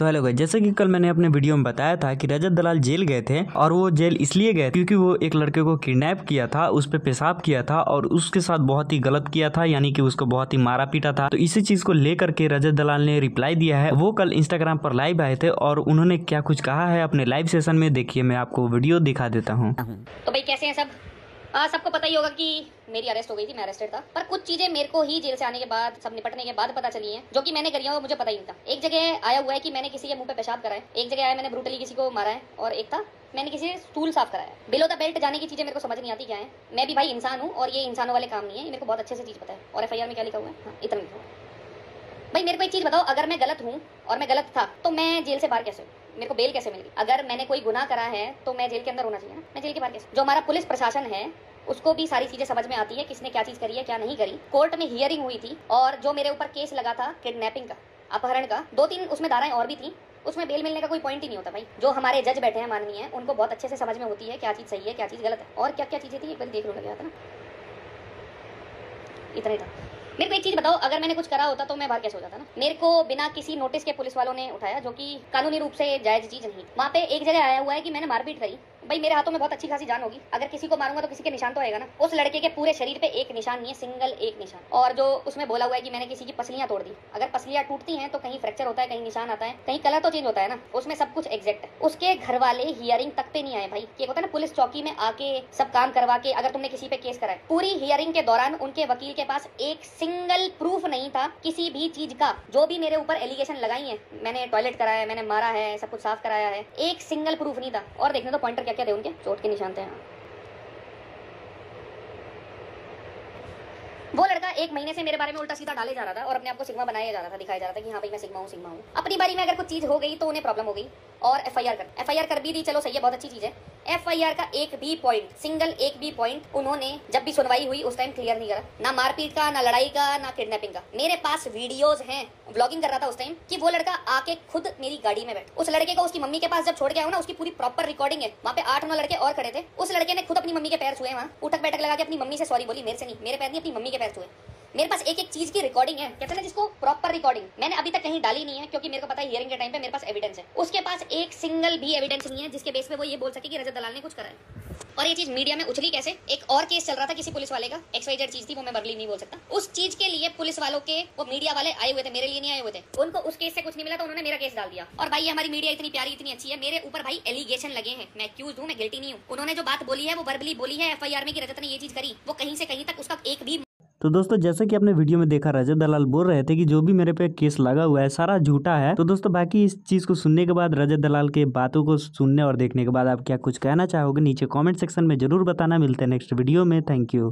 तो hello guys, जैसे कि कल मैंने अपने वीडियो में बताया था कि रजत दलाल जेल गए थे और वो जेल इसलिए गए क्योंकि वो एक लड़के को किडनैप किया था, उस पर पेशाब किया था और उसके साथ बहुत ही गलत किया था, यानी कि उसको बहुत ही मारा पीटा था। तो इसी चीज को लेकर के रजत दलाल ने रिप्लाई दिया है। वो कल इंस्टाग्राम पर लाइव आए थे और उन्होंने क्या कुछ कहा है अपने लाइव सेशन में, देखिए मैं आपको वीडियो दिखा देता हूँ। तो भाई कैसे हैं सब? सबको पता ही होगा कि मेरी अरेस्ट हो गई थी, मैं अरेस्टेड था। पर कुछ चीजें मेरे को ही जेल से आने के बाद, सब निपटने के बाद पता चली हैं, जो कि मैंने करी हैं वो मुझे पता ही नहीं था। एक जगह आया हुआ है कि मैंने किसी के मुंह पे पेशाब कराया, एक जगह आया मैंने ब्रूटली किसी को मारा है, और एक था मैंने किसी से स्टूल साफ कराया। बिलो द बेल्ट जाने की चीजें मेरे को समझ नहीं आती क्या है। मैं भी भाई इंसान हूँ और ये इंसानों वाले काम नहीं है, ये मेरे को बहुत अच्छे से चीज पता है। और एफआईआर में क्या लिखा हुआ है, हाँ इतना लिखा हुआ है। भाई मेरे को एक चीज बताओ, अगर मैं गलत हूँ और मैं गलत था तो मैं जेल से बाहर कैसे हूँ? मेरे को बेल कैसे मिल गई? अगर मैंने कोई गुनाह करा है तो मैं जेल के अंदर होना चाहिए ना, मैं जेल के बाहर कैसे? जो हमारा पुलिस प्रशासन है उसको भी सारी चीजें समझ में आती है, किसने क्या चीज करी है क्या नहीं करी। कोर्ट में हियरिंग हुई थी और जो मेरे ऊपर केस लगा था किडनैपिंग का, अपहरण का, 2-3 उसमें धाराएं और भी थी, उसमें बेल मिलने का कोई पॉइंट ही नहीं होता भाई। जो हमारे जज बैठे हैं माननीय, उनको बहुत अच्छे से समझ में होती है क्या चीज सही है क्या चीज गलत है और क्या क्या चीजें थी, एक बार देख लो लग गया था ना, इतना ही था। मेरे को एक चीज बताओ, अगर मैंने कुछ करा होता तो मैं बाहर कैसे हो जाता ना? मेरे को बिना किसी नोटिस के पुलिस वालों ने उठाया, जो कि कानूनी रूप से जायज चीज नहीं। वहाँ पे एक जगह आया हुआ है कि मैंने मारपीट करी। भाई मेरे हाथों में बहुत अच्छी खासी जान होगी, अगर किसी को मारूंगा तो किसी के निशान तो आएगा ना। उस लड़के के पूरे शरीर पे एक निशान नहीं है, सिंगल एक निशान। और जो उसमें बोला हुआ है कि मैंने किसी की पसलियां तोड़ दी, अगर पसलियां टूटती हैं तो कहीं फ्रैक्चर होता है, कहीं निशान आता है, कहीं कलर तो चेंज होता है ना, उसमें सब कुछ एग्जैक्ट है। उसके घर वाले हियरिंग तक पे नहीं आए भाई। ये होता है ना पुलिस चौकी में आके सब काम करवा के, अगर तुमने किसी पे केस कराया, पूरी हियरिंग के दौरान उनके वकील के पास एक सिंगल प्रूफ नहीं था किसी भी चीज का। जो भी मेरे ऊपर एलिगेशन लगाई है, मैंने टॉयलेट कराया है, मैंने मारा है, सब कुछ साफ कराया है, एक सिंगल प्रूफ नहीं था। और देखने तो पॉइंटर क्या क्या थे उनके, चोट के निशान थे। वो लड़का 1 महीने से मेरे बारे में उल्टा सीधा डाले जा रहा था और अपने आप को सिग्मा बनाया जा रहा था, दिखाया जा रहा था कि हाँ भाई मैं सिग्मा हूँ सिग्मा हूँ। अपनी बारी में अगर कुछ चीज हो गई तो उन्हें प्रॉब्लम हो गई और एफआईआर कर भी दी, चलो सही है, बहुत अच्छी चीज है। एफआईआर का एक भी पॉइंट, सिंगल एक भी पॉइंट उन्होंने जब भी सुनवाई हुई उस टाइम क्लियर नहीं करा, ना मारपीट का, ना लड़ाई का, ना किडनैपिंग का। मेरे पास वीडियोस हैं, व्लॉगिंग कर रहा था उस टाइम, कि वो लड़का आके खुद मेरी गाड़ी में बैठ, उस लड़के को उसकी मम्मी के पास जब छोड़ के आया ना, उसकी पूरी प्रॉपर रिकॉर्डिंग है। वहाँ पे 8-9 लड़के और खड़े थे, उस लड़के ने खुद अपनी मम्मी के पैर छुए, वहाँ उठक बैठक लगा के अपनी मम्मी से सॉरी बोली, मेरे से नहीं, मेरे पैर नहीं अपनी मम्मी के पैर छुए। मेरे पास एक एक चीज की रिकॉर्डिंग है, कहते हैं ना जिसको प्रॉपर रिकॉर्डिंग। मैंने अभी तक कहीं डाली नहीं है क्योंकि मेरे को पता है हियरिंग के टाइम पे मेरे पास एविडेंस है। उसके पास एक सिंगल भी एविडेंस नहीं है जिसके बेस पे वो ये बोल सके कि रजत दलाल ने कुछ करा है। और ये चीज मीडिया में उछली कैसे? एक और केस चल रहा था किसी पुलिस वाले का, XYZ चीज थी, वो मैं वर्बली नहीं बोल सकता। उस चीज के लिए पुलिस वालों के वो मीडिया वाले आए हुए थे, मेरे लिए नहीं आए हुए थे। उनको उस केस से कुछ नहीं मिला तो उन्होंने मेरा केस डाल दिया। और भाई हमारी मीडिया इतनी प्यारी इतनी अच्छी है, मेरे ऊपर भाई एलिगेशन लगे हैं, मैं एक्यूज हूँ, मैं गिल्टी नहीं हूँ। उन्होंने जो बात बोली है वो वर्बली बोली है एफआईआर में कि रजत ने ये चीज करी, वो कहीं से कहीं तक उसका एक भी। तो दोस्तों जैसे कि आपने वीडियो में देखा, रजत दलाल बोल रहे थे कि जो भी मेरे पे केस लगा हुआ है सारा झूठा है। तो दोस्तों बाकी इस चीज को सुनने के बाद, रजत दलाल के बातों को सुनने और देखने के बाद आप क्या कुछ कहना चाहोगे नीचे कमेंट सेक्शन में जरूर बताना। मिलते हैं नेक्स्ट वीडियो में, थैंक यू।